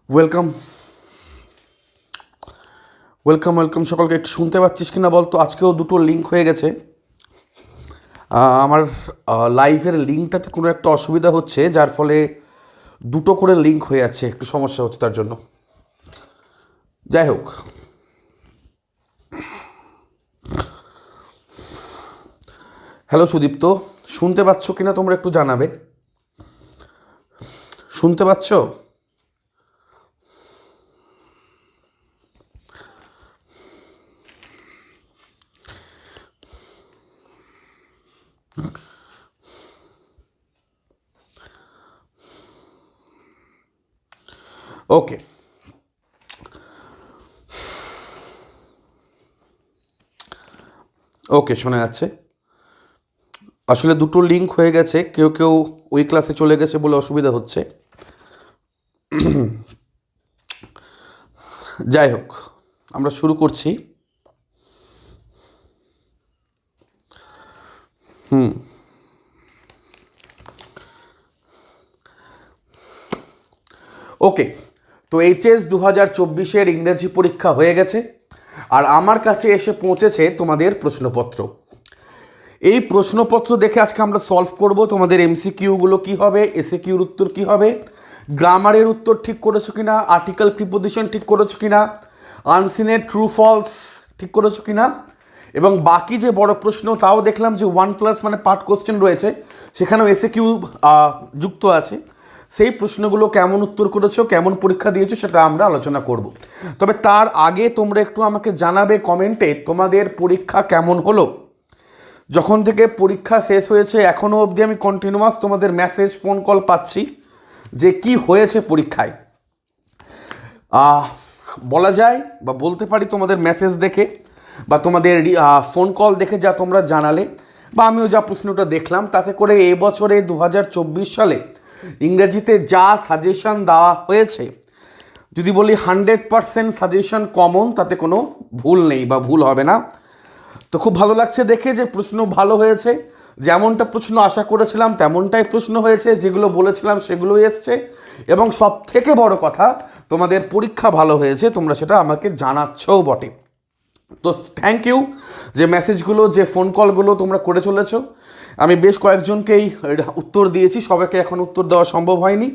Welcome welcome welcome সকলকে। একটু শুনতে পাচ্ছিস কিনা বলতো? আজকেও দুটো লিঙ্ক হয়ে গেছে। আমার লাইভের লিঙ্কটাতে কোনো একটা অসুবিধা হচ্ছে, যার ফলে দুটো করে লিঙ্ক হয়ে যাচ্ছে, একটু সমস্যা হচ্ছে তার জন্য। যাই হোক, হ্যালো সুদীপ্ত, শুনতে পাচ্ছ কিনা তোমরা একটু জানাবে। শুনতে পাচ্ছ? ওকে, ওকে, শোনা যাচ্ছে। আসলে দুটো লিঙ্ক হয়ে গেছে, কেউ কেউ ওই ক্লাসে চলে গেছে বলে অসুবিধা হচ্ছে। যাই হোক, আমরা শুরু করছি। ওকে, তো এইচএস 2024-এর ইংরেজি পরীক্ষা হয়ে গেছে, আর আমার কাছে এসে পৌঁছেছে তোমাদের প্রশ্নপত্র। এই প্রশ্নপত্র দেখে আজকে আমরা সলভ করব তোমাদের এমসিকিউগুলো কী হবে, এসএকিউর উত্তর কী হবে, গ্রামারের উত্তর ঠিক করেছো কিনা, আর্টিকেল প্রিপোজিশন ঠিক করেছো কিনা, আনসিনের ট্রু ফলস ঠিক করেছো কিনা, এবং বাকি যে বড় প্রশ্ন তাও দেখলাম যে 1+ মানে পার্ট কোশ্চেন রয়েছে, সেখানেও এসএকিউ যুক্ত আছে। সেই প্রশ্নগুলো কেমন উত্তর করেছো, কেমন পরীক্ষা দিয়েছো, সেটা আমরা আলোচনা করব। তবে তার আগে তোমরা একটু আমাকে জানাবে কমেন্টে তোমাদের পরীক্ষা কেমন হলো। যখন থেকে পরীক্ষা শেষ হয়েছে এখনও অবধি আমি কন্টিনিউয়াস তোমাদের মেসেজ, ফোন কল পাচ্ছি যে কি হয়েছে পরীক্ষায়। বলা যায় বা বলতে পারি তোমাদের মেসেজ দেখে বা তোমাদের ফোন কল দেখে যা তোমরা জানালে, বা আমিও যা প্রশ্নটা দেখলাম, তাতে করে এবছরে 2024 সালে ইংরেজিতে যা সাজেশন দেওয়া হয়েছে, যদি বলি 100% সাজেশন কমন, তাতে কোনো ভুল নেই বা ভুল হবে না। তো খুব ভালো লাগছে দেখে যে প্রশ্ন ভালো হয়েছে, যেমনটা প্রশ্ন আশা করেছিলাম তেমনটাই প্রশ্ন হয়েছে, যেগুলো বলেছিলাম সেগুলোই এসছে, এবং সব থেকে বড় কথা তোমাদের পরীক্ষা ভালো হয়েছে, তোমরা সেটা আমাকে জানাচ্ছও বটে। তো থ্যাংক ইউ যে মেসেজগুলো, যে ফোন কলগুলো তোমরা করে চলেছ। আমি বেশ কয়েকজনকেই উত্তর দিয়েছি, সবাইকে এখন উত্তর দেওয়া সম্ভব হয়নি।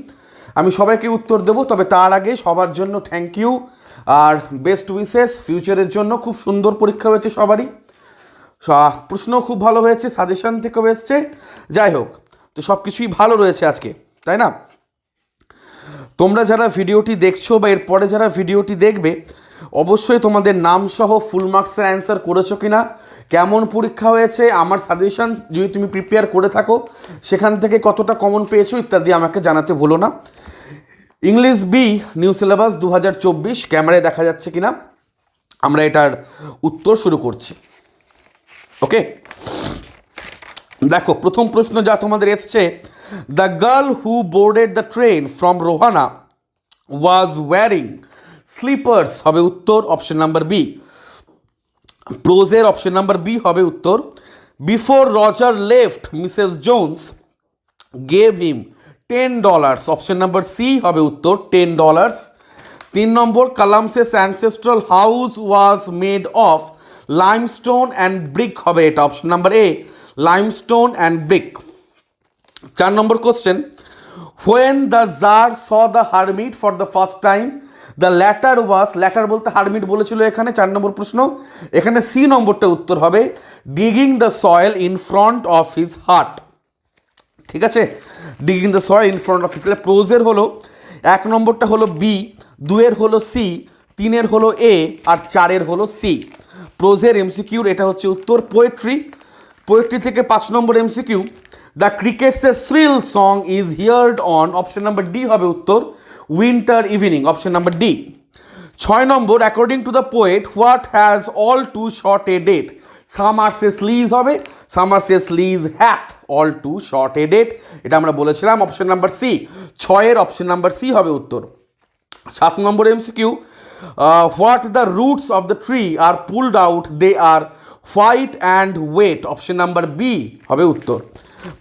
আমি সবাইকে উত্তর দেবো, তবে তার আগে সবার জন্য থ্যাংক ইউ আর বেস্ট উইশেস ফিউচারের জন্য। খুব সুন্দর পরীক্ষা হয়েছে সবারই, প্রশ্ন খুব ভালো হয়েছে, সাজেশন থেকেও এসছে। যাই হোক, তো সব কিছুই ভালো রয়েছে আজকে, তাই না? তোমরা যারা ভিডিওটি দেখছো বা এরপরে যারা ভিডিওটি দেখবে, অবশ্যই তোমাদের নাম সহ ফুল মার্কসের অ্যান্সার করেছো কিনা, কেমন পরীক্ষা হয়েছে, আমার সাজেশন যদি তুমি প্রিপেয়ার করে থাকো সেখান থেকে কতটা কমন পেয়েছো ইত্যাদি আমাকে জানাতে ভুলো না। ইংলিশ বি নিউ সিলেবাস 2024 ক্যামেরায় দেখা যাচ্ছে কিনা, আমরা এটার উত্তর শুরু করছি। ওকে, দেখো প্রথম প্রশ্ন যা তোমাদের এসছে, the girl who boarded the train from Rohana was wearing slippers হবে উত্তর, অপশন নাম্বার বি। প্রোজের অপশন নাম্বার বি হবে উত্তর। Before Roger left Mrs Jones gave him $10, option number C হবে উত্তর, $10। 3 নম্বর, Kalam's ancestral house was made of limestone and brick হবে এটা, option number A, limestone and brick. 4 নম্বর question, when the tsar saw the hermit for the first time the latter was, latter বলতে hermit বলেছিল এখানে। 4 নম্বর প্রশ্ন, এখানে সি নম্বরটা উত্তর হবে, digging the soil in front of his heart. ঠিক আছে, digging the soil in front of his. তাহলে প্রোজের হলো 1 নম্বরটা হলো বি, 2-এর হলো সি, 3-এর হলো এ, আর 4-এর হলো সি। প্রোজের এমসিকিউর এটা হচ্ছে উত্তর। পোয়েট্রি থেকে 5 নম্বর MCQ, the crickets a shrill song is heard on, option number D হবে উত্তর, winter evening, option number D. 6 নম্বর, according to the poet what has all too short a date, summer's lease হবে, summer's lease hath all too short a date, এটা আমরা বলেছিলাম, option number C. 6-এর option number C হবে উত্তর। 7 নম্বর MCQ, what the roots of the tree are pulled out they are white and wet, option number B হবে উত্তর।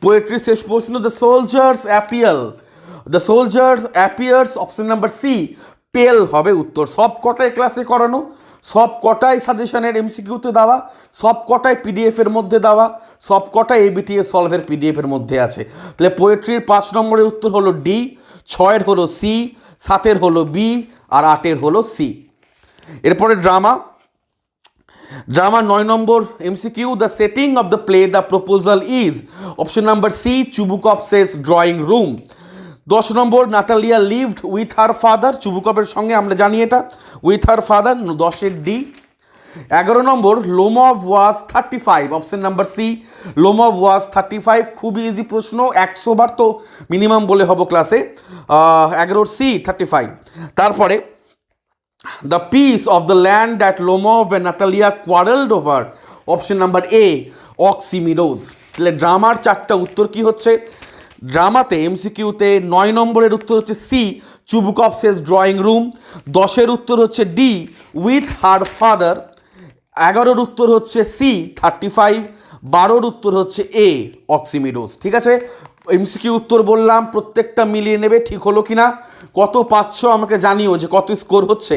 পোয়েট্রির শেষ প্রশ্ন, the soldiers appears, option number C, pale হবে উত্তর। সব কটাই ক্লাসে করানো, সব কটাই সাজেশনের এমসিকিউতে দেওয়া, সব কটাই পিডিএফের মধ্যে দেওয়া, সব কটাই এবিটিএ সলভের পিডিএফের মধ্যে আছে। তাহলে পোয়েট্রির 5 নম্বরের উত্তর হলো ডি, 6-এর হলো সি, 7-এর হলো বি, আর 8-এর হলো সি। এরপরে ড্রামা 9 নম্বর MCQ, the setting of the play the proposal is, option number C Chubukov's drawing room. 10 নম্বর, Natalia lived with her father, চুবুকভের সঙ্গে, আমরা জানি এটা, উইথ হার ফাদার, 10-এর ডি। 11 নম্বর, Lomov was 35, option number C Lomov was 35, খুবই easy প্রশ্ন, 100 বার তো মিনিমাম বলে হবো ক্লাসে, 11-র সি 35। তারপরে the piece of the land that Lomov and Natalia quarreled over, option number A Oxen Meadows. তাহলে ড্রামার 4টা উত্তর কি হচ্ছে, ড্রামাতে এমসিকিউতে 9 নম্বরের উত্তর হচ্ছে সি চুবুকভসেস ড্রয়িং রুম, 10-এর উত্তর হচ্ছে ডি উইথ হার ফাদার, 11-এর উত্তর হচ্ছে সি 35, 12-এর উত্তর হচ্ছে এ অক্সিমিডোজ। ঠিক আছে, এমসিকিউ উত্তর বললাম, প্রত্যেকটা মিলিয়ে নেবে ঠিক হলো কিনা, কত পাচ্ছ আমাকে জানিও যে কত স্কোর হচ্ছে।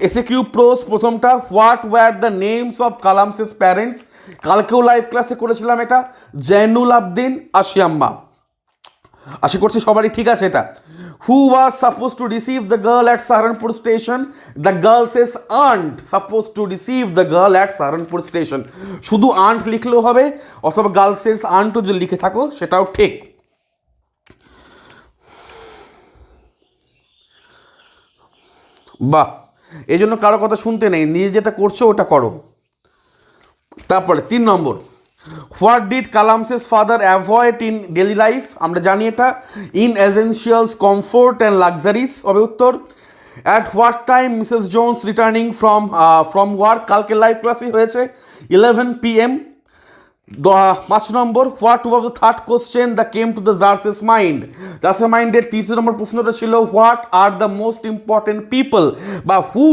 এসএকিউ প্রোস প্রথমটা, what were the names of Kalam's parents, কালকেও লাইভ ক্লাসে করেছিলাম এটা, জৈনুল আবদিন, আশিয়াম্মা, আশা করছি সবারই ঠিক আছে এটা। Who was suppose to receive the girl at Saharanpur station, the girl's aunt suppose to receive the girl at Saharanpur station, শুধু আন্ট লিখলেও হবে, অথবা গার্ল সেস আন্টও যদি লিখে থাকো সেটাও ঠিক। বাহ, এই জন্য কারো কথা শুনতে নেই, নিজে যেটা করছো ওটা করো। তারপরে 3 নম্বর, what did Kalam's father avoid in daily life, আমরা জানি এটা inessentials comfort and luxuries হবে উত্তর। At what time Mrs Jones returning from work, কালকে লাইভ ক্লাসে হয়েছে 11 PM। 5 নম্বর, what was the third question the came to the tsar's mind, tsar's মাইন্ডের 3 নম্বর প্রশ্নটা ছিল what are the most important people, বা who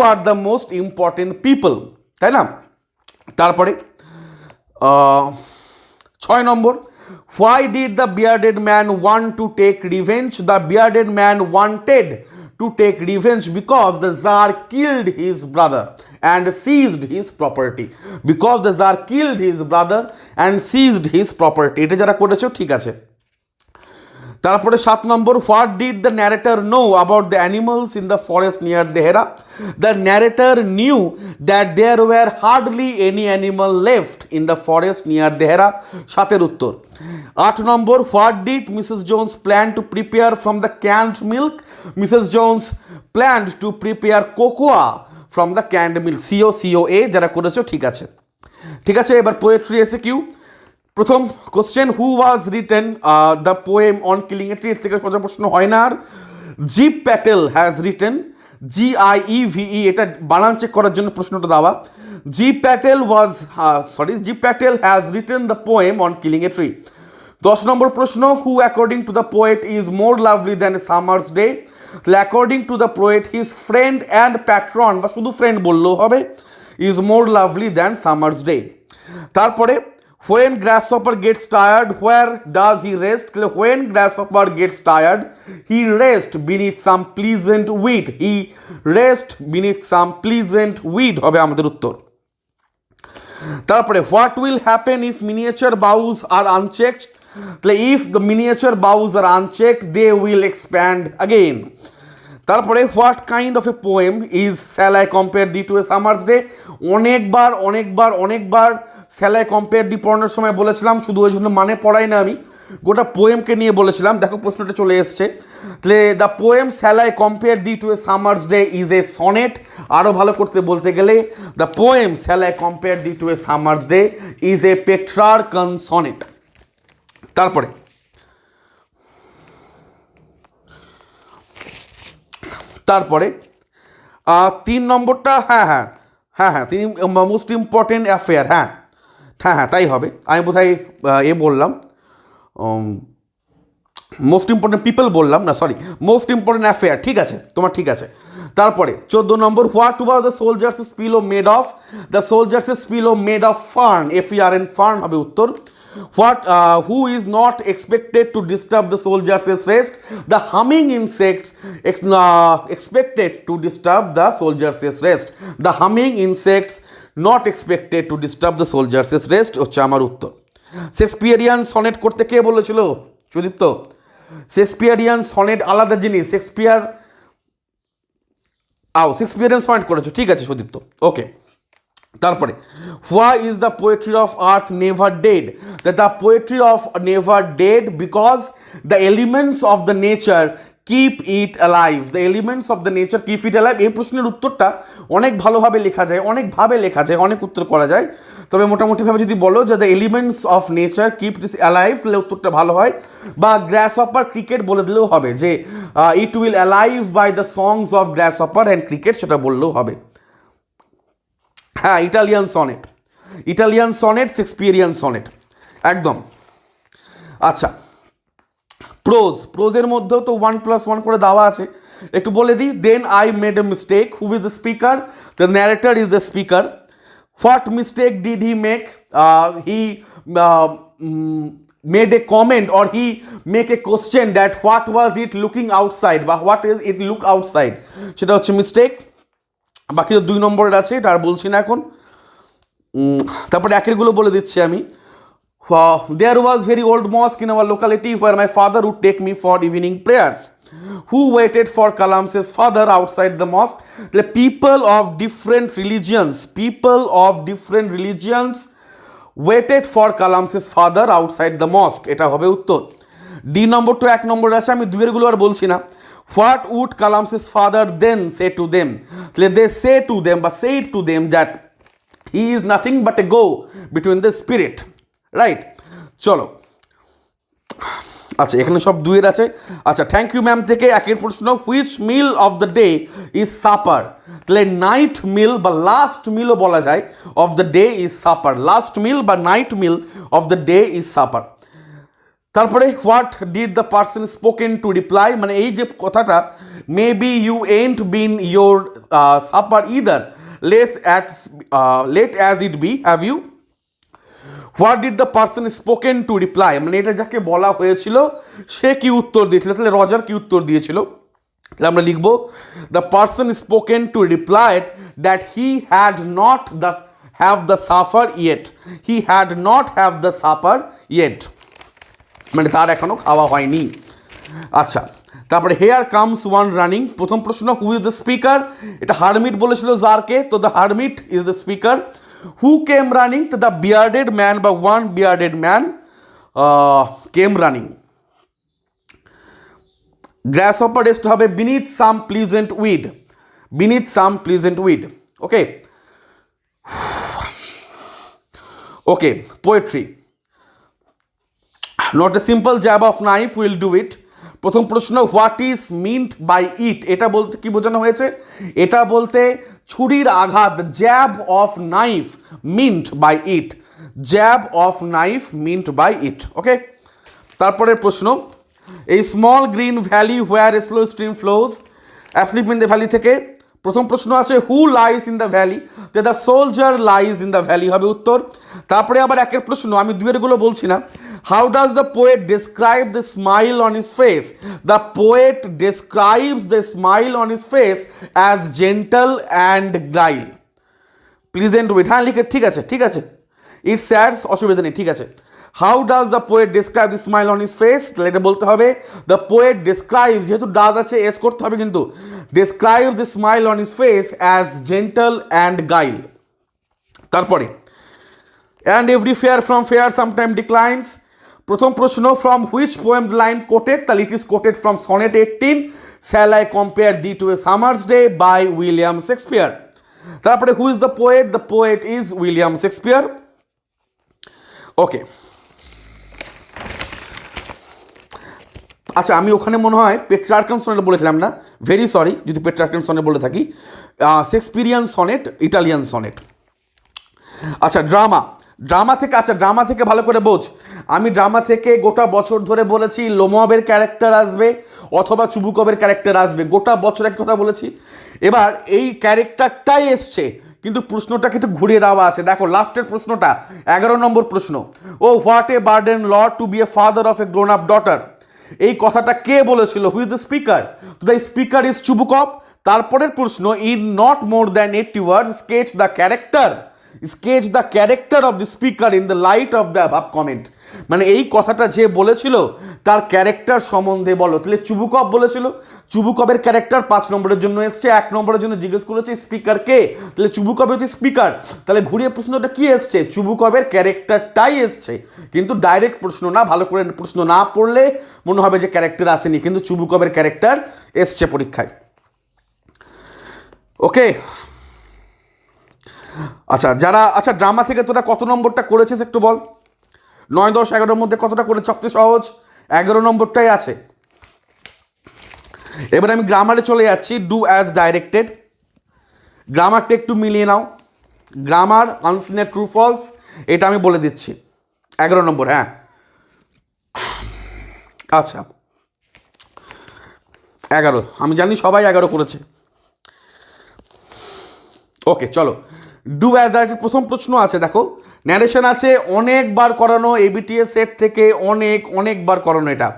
are the most important people, তাই না। তারপরে 6 নম্বর, why did the bearded man want to take revenge, the bearded man wanted to take revenge because the tsar killed his brother and seized his property, because the Tsar killed his brother and seized his property, এটা যারা করেছো ঠিক আছে। তারপরে 7 number, what did the narrator know about the animals in the forest near Dehra, the narrator knew that there were hardly any animal left in the forest near Dehra, 7-এর উত্তর। 8 number, what did Mrs Jones plan to prepare from the canned milk, Mrs Jones planned to prepare cocoa from the canned milk, COA যারা করেছো ঠিক আছে। ঠিক আছে, এবার poetry SAQ. প্রথম question, who was written the poem on killing a tree, এর থেকে সোজা প্রশ্ন হয় না আর। Gieve Patel has written, GIEVE, এটা বানান চেক করার জন্য প্রশ্নটা দেওয়া, Gieve Patel has written the poem on killing a tree. 10 number প্রশ্ন, who according to the poet is more lovely than a summer's day, according to the poet his friend and patron, বা শুধু friend বললেও হবে, is more lovely than summer's day. তারপরে when grasshopper gets tired where does he rest, when grasshopper gets tired he rest beneath some pleasant weed, he rest beneath some pleasant weed হবে আমাদের উত্তর। তারপরে what will happen if miniature bows are unchecked, if the miniature bows are unchecked they will expand again। তারপরে what kind of a poem is shall I compare thee to a summer's day, অনেকবার shall I compare thee পড়ানোর সময় বলেছিলাম, শুধু ওই জন্য মানে পড়াই না, আমি গোটা পোয়েমকে নিয়ে বলেছিলাম। দেখো প্রশ্নটা চলে এসছে, তাহলে the poem shall I compare thee to a summer's day is a sonnet, আরও ভালো করতে বলতে গেলে the poem shall I compare thee to a summer's day is a Petrarchan sonnet. তারপরে 3 নম্বরটা, হ্যাঁ 3 মোস্ট ইম্পর্টেন্ট অ্যাফেয়ার, হ্যাঁ তাই হবে, আমি বোধহয় বললাম মোস্ট ইম্পর্টেন্ট পিপল বললাম না, সরি, মোস্ট ইম্পর্টেন্ট অ্যাফেয়ার, ঠিক আছে তোমার ঠিক আছে। তারপরে 14 number, what was the soldier's pillow made of, the soldier's pillow made of fern, FERN fern হবে উত্তর। Who is not expected to disturb the soldiers' rest? The humming insects expected to disturb the soldiers' rest. The humming insects not expected to disturb the soldiers' rest হচ্ছে আমার উত্তর। Shakespearean sonnet করতে কে বলেছিল? Sudipta. Shakespearean sonnet আলাদা জিনিস, Shakespearean sonnet করেছো, ঠিক আছে সুদীপ্ত, ওকে। তারপরে why is the poetry of earth never dead? That the poetry of never dead because the elements of the nature keep it alive. The elements of the nature keep it alive. এই প্রশ্নের উত্তরটা অনেক ভালোভাবে লেখা যায়, অনেকভাবে লেখা যায়, অনেক উত্তর করা যায়, তবে মোটামুটিভাবে যদি বলো যে the elements of nature keep it alive, তাহলে উত্তরটা ভালো হয়। বা গ্রাস হপার ক্রিকেট বলে দিলেও হবে, যে it will alive by the songs of grasshopper and cricket, সেটা বললেও হবে। হ্যাঁ, ইটালিয়ান সনেট, শেক্সপিয়ারিয়ান সনেট, একদম। আচ্ছা, প্রোজের মধ্যেও তো 1+1 করে দেওয়া আছে, একটু বলে দিই। Then I made a mistake, who is the speaker? The narrator is the speaker. What mistake did he make? He made a comment or he make a question that what was it looking outside, বা what is it look outside, সেটা হচ্ছে mistake. বাকি তো 2 নম্বরের আছে, এটা আর বলছি না এখন। তারপরে একেরগুলো বলে দিচ্ছি আমি। There was very old mosque in our locality where my father would take me for evening prayers. Who waited for Kalam's father outside the mosque? The people of different religions waited for Kalam's father outside the mosque. এটা হবে উত্তর। D নম্বর তো 1 নম্বর আছে, আমি 2 এরগুলো আর বলছি না। What would Kalam's father then say to them? They say to them বা say to them that he is nothing but a go between the spirit, right? চলো, আচ্ছা এখানে সব 2 এর আছে। আচ্ছা, থ্যাংক ইউ ম্যাম থেকে একের প্রশ্ন, which meal of the day is supper? তাহলে নাইট মিল বা লাস্ট মিলও বলা যায়, of the day is supper. Last meal বা night meal of the day is supper. তারপরে what did the person spoken to reply, মানে এই যে কথাটা, may be you ain't been your supper either, late as it be, have you? What did the person spoken to reply, মানে এটা যাকে বলা হয়েছিল সে কি উত্তর দিয়েছিল? তাহলে রজার কি উত্তর দিয়েছিল? তাহলে আমরা লিখব the person spoken two replied that he had not have the suffer yet. He had not have the suffer yet, মানে তার এখনো খাওয়া হয়নি। আচ্ছা, তারপরে হেয়ার কামস ওয়ান রানিং, প্রথম প্রশ্ন, হু ইজ দ্য স্পিকার? এটা হারমিট বলেছিল জারকে, তো the hermit is the speaker. Who came running? তো দ্য বিয়ার্ডেড ম্যান বা one bearded man came running. Grasshopper rest হবে beneath some pleasant weed, beneath some pleasant weed, okay. Okay, poetry, not a simple jab of knife will do it. প্রথম প্রশ্ন, what is meant by it? এটা বলতে কি বোঝানো হয়েছে? এটা বলতে ছুরির আঘাত, jab of knife meant by it, jab of knife meant by it, okay. তারপরের প্রশ্ন, এই small green valley where a slow stream flows, asleep in the valley থেকে। প্রথম প্রশ্ন আছে who lies in the valley? The soldier lies in the valley হবে উত্তর। তারপরে আবার একের প্রশ্ন, আমি 2 এরগুলো বলছি না। How does the poet describe the smile on his face? The poet describes the smile on his face as gentle and guile. Pleasant wit, হ্যাঁ লিখে, ঠিক আছে ঠিক আছে। It sads, অসুবিধা নেই, ঠিক আছে। How does the poet describe the smile on his face? তাহলে এটা বলতে হবে the poet describes, যেহেতু does আছে এস করতে হবে, কিন্তু describes the smile on his face as gentle and guile. তারপরে and every fair from fair sometime declines, প্রথম প্রশ্ন, from which poem line quoted? তাহলে it is quoted from sonnet 18, shall I compare thee to a summer's day by William Shakespeare. তারপরে who is the poet? The poet is William Shakespeare, okay. আচ্ছা, আমি ওখানে মনে হয় Petrarchan sonnet বলেছিলাম না, very sorry যদি পেট্রার্কান সনেট বলে থাকি। Shakespearean sonnet, Italian sonnet. আচ্ছা, ড্রামা থেকে ভালো করে বোঝ। আমি ড্রামা থেকে গোটা বছর ধরে বলেছি লোমবের ক্যারেক্টার আসবে অথবা চুবুকবের ক্যারেক্টার আসবে, গোটা বছর এক কথা বলেছি। এবার এই ক্যারেক্টারটাই এসছে, কিন্তু প্রশ্নটাকে একটু ঘুরিয়ে দেওয়া আছে। দেখো লাস্টের প্রশ্নটা 11 নম্বর প্রশ্ন, oh what a burden lord to be a father of a grown up daughter. এই কথাটা কে বলেছিল? Who is the speaker? তো দ্য স্পিকার ইজ চুবুকভ। তারপরের প্রশ্ন, in not more than 80 words sketch the character of the speaker in the light of the above comment. মানে এই কথাটা যে বলেছিল তার ক্যারেক্টার সম্বন্ধে বলো। তাহলে চুবুকভ বলেছিল, চুবুকভের ক্যারেক্টার 5 নম্বরের জন্য এসছে। 1 নম্বরের জন্য জিজ্ঞেস করেছে স্পিকার কে, তাহলে চুবুকভ হচ্ছে স্পিকার। তাহলে ঘুরিয়ে প্রশ্নটা কি এসছে? চুবুকভের ক্যারেক্টারটাই এসছে, কিন্তু ডাইরেক্ট প্রশ্ন না। ভালো করে প্রশ্ন না পড়লে মনে হবে যে ক্যারেক্টার আসেনি, কিন্তু চুবুকভের ক্যারেক্টার এসছে পরীক্ষায়। ওকে, আচ্ছা ড্রামা থেকে তোরা কত নম্বরটা করেছিস একটু বল। 9, 10, 11 মধ্যে কতটা করে? সবচেয়ে সহজ 11 নম্বরটাই আছে। এবার আমি গ্রামারে চলে যাচ্ছি। ডু অ্যাজ ডাইরেক্টেড, গ্রামারটা একটু মিলিয়ে নাও। গ্রামার আনসিনের ট্রু ফলস এটা আমি বলে দিচ্ছি। 11 নম্বর, হ্যাঁ। আচ্ছা 11, আমি জানি সবাই 11 করেছে। ওকে চলো, ডু অ্যাজ ডাইরেক্টেড প্রথম প্রশ্ন আছে। দেখো ন্যারেশন আছে, অনেকবার করানো, এবিটিএস সেট থেকে অনেকবার করানো এটা।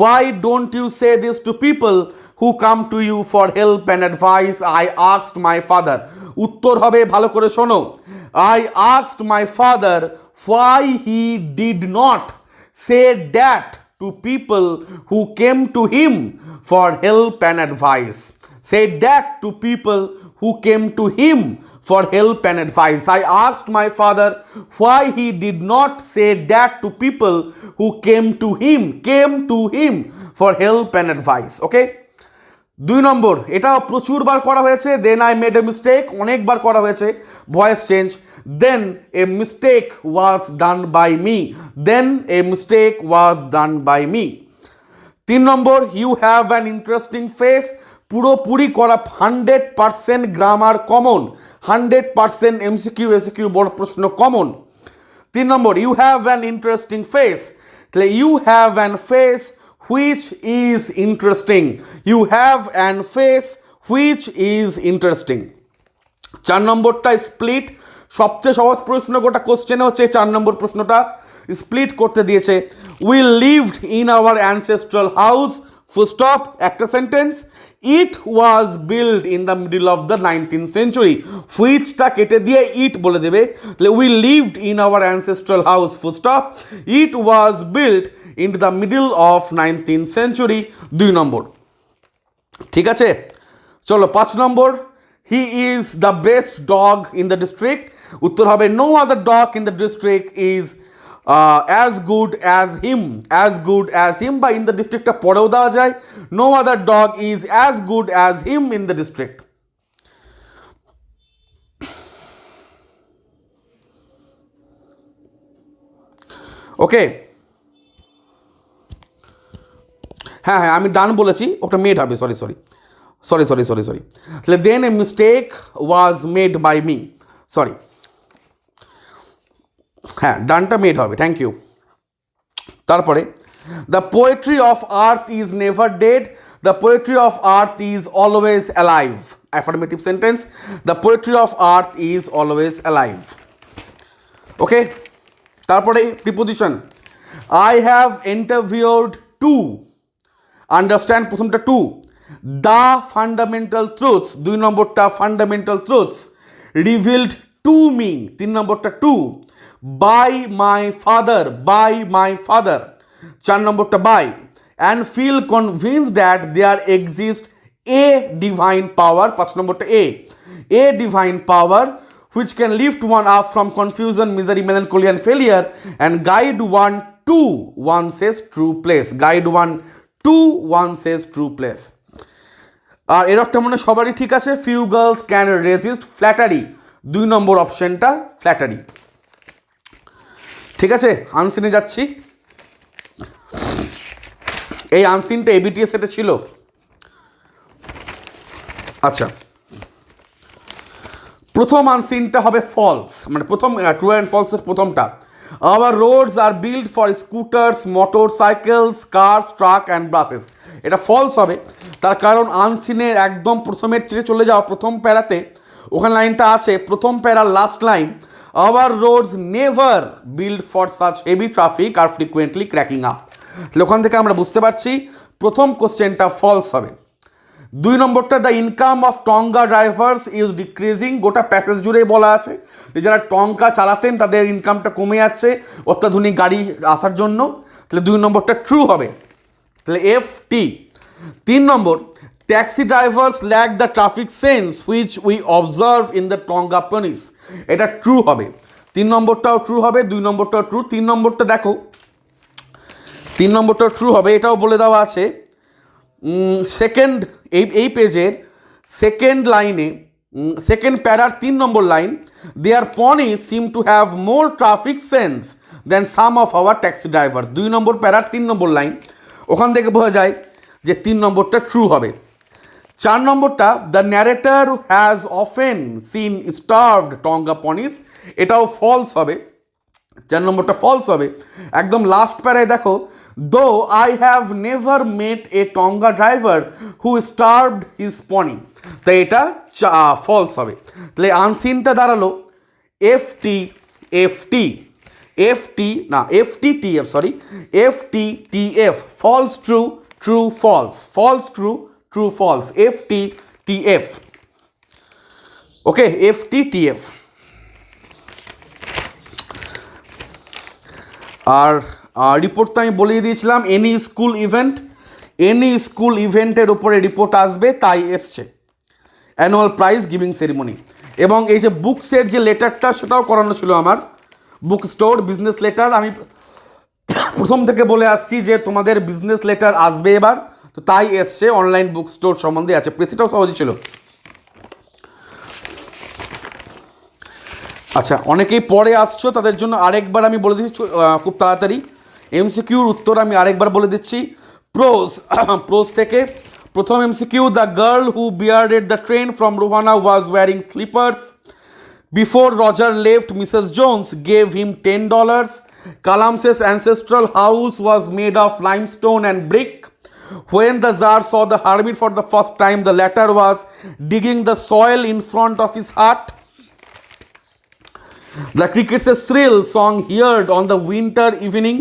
Why don't you say this to people who come to you for help and advice? I asked my father. উত্তর হবে, ভালো করে শোনো, I asked my father why he did not say that to people who came to him for help and advice. Say that to people who came to him for help and advice. I asked my father why he did not say that to people who came to him for help and advice. Okay? 2 নম্বর, এটাও প্রচুরবার করা হয়েছে। Then I made a mistake, অনেকবার করা হয়েছে। Voice change, then a mistake was done by me, then a mistake was done by me. 3 number, you have an interesting face, পুরোপুরি করা, 100% grammar common, 100% MCQ SAQ বড় প্রশ্ন common. 3 number, you have an interesting face, তাহলে you have an face which is interesting, you have an face which is interesting. 4 নম্বরটা split, সবচেয়ে সহজ প্রশ্ন গোটা কোশ্চেনে হচ্ছে 4 নম্বর প্রশ্নটা। স্প্লিট করতে দিয়েছে, we lived in our ancestral house, full stop, একটা sentence. It was build in the middle of the 19th century, হুইচটা কেটে দিয়ে ইট বলে দেবে। তাহলে we lived in our ancestral house, full stop, it was build in the middle of 19th century। 2 number, ঠিক আছে। চলো 5 number, he is the best dog in the district. উত্তর হবে, no other dog in the district is as good as him, বা in the ডিস্ট্রিক্টটা পরেও দেওয়া যায়, no other dog is as good as him in the district. ওকে, হ্যাঁ আমি ডান বলেছি, ওটা মেড হবে, সরি তাহলে then a mistake was made by me, sorry, হ্যাঁ ডানটা মেড হবে, থ্যাংক ইউ। তারপরে, the poetry of earth is never dead, the poetry of earth is always alive, affirmative sentence, the poetry of earth is always alive. Okay, তারপরে preposition, I have interviewed to, understand প্রথমটা to, the fundamental truths, 2 নম্বরটা fundamental truths, revealed to me, 3 নম্বরটা to, by my father, 4 নম্বরটা by, and feel convince that there exist a divine power, 5 নম্বরটা a divine power which can lift one up from confusion, misery, melancholy and failure and guide one to one's true place, true place. আর এর একটা মনে সবারই ঠিক আছে, few girls can resist flattery, 2 নম্বর অপশনটা flattery. ঠিক আছে, আনসিনে যাচ্ছি। এই আনসিনটা এবিটিএস সেটে ছিল। আচ্ছা, প্রথম আনসিনটা হবে ফলস, মানে প্রথম ট্রু অ্যান্ড ফলসের প্রথমটা, our roads are build for scooters, motor cycles, cars, truck and buses, এটা ফলস হবে। তার কারণ আনসিনের একদম প্রথমের চেয়ে চলে যাওয়া প্রথম প্যারাতে ওখানে লাইনটা আছে প্রথম প্যারার last line, our roads never build for such heavy traffic are frequently cracking up. তাহলে ওখান থেকে আমরা বুঝতে পারছি প্রথম কোশ্চেনটা ফলস হবে। 2 নম্বরটা the income of tonga drivers is decreasing, গোটা প্যাসেজ জুড়েই বলা আছে যে যারা টঙ্কা চালাতেন তাদের ইনকামটা কমে যাচ্ছে অত্যাধুনিক গাড়ি আসার জন্য। তাহলে 2 নম্বরটা ট্রু হবে, তাহলে F T. 3 number taxi drivers lack the traffic sense which we observe in the tonga ponies, এটা ট্রু হবে। 3 নম্বরটাও ট্রু হবে, 2 নম্বরটাও ট্রু। 3 নম্বরটা দেখো, 3 নম্বরটাও ট্রু হবে, এটাও বলে দেওয়া আছে সেকেন্ড এই পেজের সেকেন্ড লাইনে, সেকেন্ড প্যারার 3 number line, their ponies seem to have more traffic sense then some of our taxi drivers. 2 number প্যারার 3 নম্বর লাইন, ওখান থেকে বোঝা যায় যে 3 নম্বরটা ট্রু হবে। 4 নম্বরটা the narrator has often seen starved tonga ponies, এটাও ফলস হবে। 4 নম্বরটা ফলস হবে। একদম লাস্ট প্যারায় দেখো, though I have never met a tonga driver who starved his pony, তাই এটা ফলস হবে। তাহলে আনসিনটা দাঁড়ালো F T F T F T না F T T F, sorry F T T F, false true true false, false true true false, F T T F. Okay, F T T F. আর report তো আমি বলেই দিয়েছিলাম, any school ইভেন্টের উপরে report আসবে, তাই এসছে অ্যানুয়াল প্রাইজ গিভিং সেরিমনি। এবং এই যে বুকসের যে লেটারটা সেটাও করানো ছিল আমার, বুক স্টোর বিজনেস লেটার। আমি প্রথম থেকে বলে আসছি যে তোমাদের বিজনেস লেটার আসবে এবার, তো তাই এসছে। অনলাইন বুক স্টোর সম্বন্ধে আছে, প্রেসিটাও সহজই ছিল। আচ্ছা, অনেকেই পরে আসছো তাদের জন্য আরেকবার আমি বলে দিচ্ছি খুব তাড়াতাড়ি এমসিকিউর উত্তর আমি আরেকবার বলে দিচ্ছি। প্রোজ থেকে প্রথম MCQ, the girl who bearded the train from Rohana was wearing sleepers before Roger left Mrs Jones gave him $10. Kalam's ancestral house was made of limestone and brick. When the Tsar saw the hermit for the first time, the latter was digging the soil in front of his hut. The cricket's shrill song heard on the winter evening.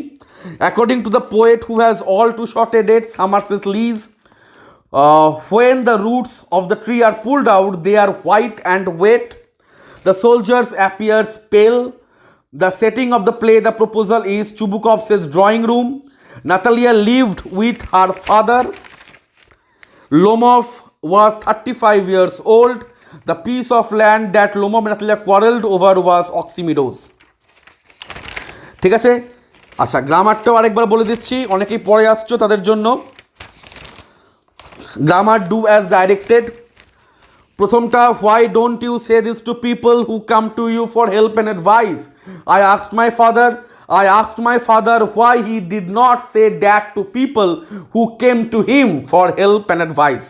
According to the poet who has all too short a date, Summer's lease. When the roots of the tree are pulled out, they are white and wet. The soldiers appears pale. The setting of the play, the proposal is Chubukov's drawing room. Natalia lived with her father. Lomov was 35 years old. The piece of land that Lomov and Natalia quarreled over was Oxymeadows. ঠিক আছে। আচ্ছা, গ্রামারটাও আরেকবার বলে দিচ্ছি, অনেকেই পরে আসছো তাদের জন্য। Grammar do as directed. প্রথমটা, why don't you say this to people who come to you for help and advice? I asked my father why he did not say that to people who came to him for help and advice.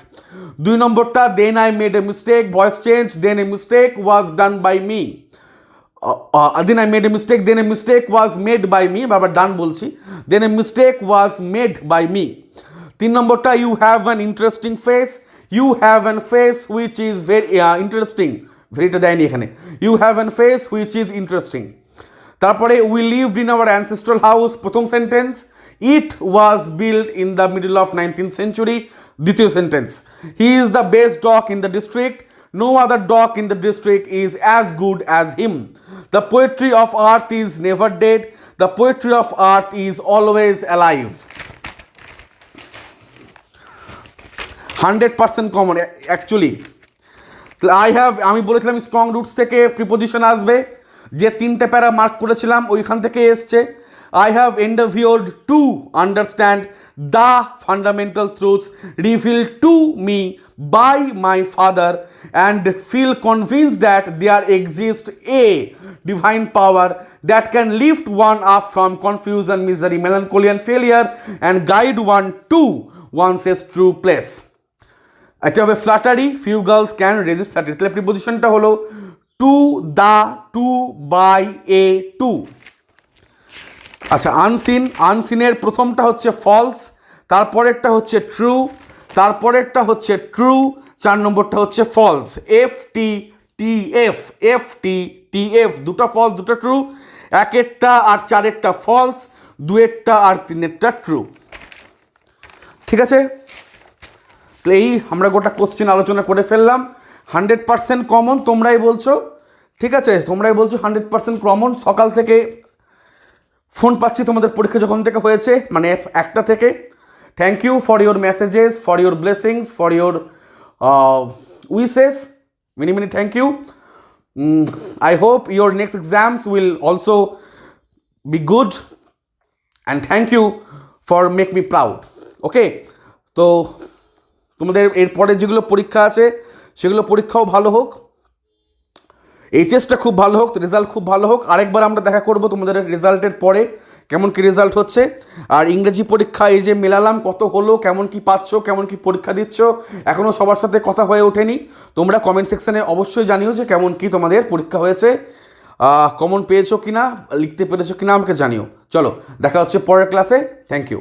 2 নম্বরটা, then I made a mistake, voice change, then a mistake was done by me. Then I made a mistake, then a mistake was made by me, বারবার ডান বলছি, then a mistake was made by me. 3 নম্বরটা, you have an interesting face, you have an face which is very interesting, ভেরিটা দেয়নি এখানে, you have an face which is interesting. তারপরে, we lived in our ancestral house, প্রথম sentence, it was built in the middle of 19th century, দ্বিতীয় sentence, he is the best dog in the district, no other dog in the district is as good as him. The poetry of earth is never dead, the poetry of earth is always alive. 100% common actually. আমি বলেছিলাম strong roots থেকে preposition আসবে, যে 3টে প্যারা mark করেছিলাম ওইখান থেকে এসছে। I have endeavored to understand the fundamental truths revealed to me by my father and feel convinced that there exists a divine power that can lift one up from confusion, misery, melancholy and failure and guide one to one's true place. এটা হবে flattery, few girls can resist flattery. তাহলে প্রিপোজিশনটা হলো to, the, to, by, a, to. আচ্ছা, আনসিনের প্রথমটা হচ্ছে false, তারপরেরটা হচ্ছে ট্রু, তারপরেরটা হচ্ছে ট্রু, 4 নম্বরটা হচ্ছে false, F T T F, F T, T F, দুটো ফলস দুটো ট্রু, একেরটা আর চারেরটা ফলস, দুয়েরটা আর তিনেরটা ট্রু। ঠিক আছে, তো এই আমরা গোটা কোশ্চেন আলোচনা করে ফেললাম। 100% কমন তোমরাই বলছো, ঠিক আছে, তোমরাই বলছো 100% কমন। সকাল থেকে ফোন পাচ্ছি তোমাদের পরীক্ষা যখন থেকে হয়েছে, মানে 1টা থেকে। Thank you for your messages, for your blessings, for your wishes, many many thank you. I hope your next exams will also be good and thank you for make me proud. ওকে, তো তোমাদের এরপরে যেগুলো পরীক্ষা আছে সেগুলো পরীক্ষাও ভালো হোক, এইচএসটা খুব ভালো হোক, রেজাল্ট খুব ভালো হোক। আরেকবার আমরা দেখা করব তোমাদের রেজাল্টের পরে কেমন কি রেজাল্ট হচ্ছে। আর ইংরেজি পরীক্ষা এই যে মেলালাম, কত হলো, কেমন কি পাচ্ছ, কেমন কি পরীক্ষা দিচ্ছ, এখনও সবার সাথে কথা হয়ে ওঠেনি। তোমরা কমেন্ট সেকশানে অবশ্যই জানিও যে কেমন কি তোমাদের পরীক্ষা হয়েছে, কমন পেয়েছো কিনা, লিখতে পেরেছো কিনা আমাকে জানিও। চলো দেখা হচ্ছে পরের ক্লাসে, থ্যাংক ইউ।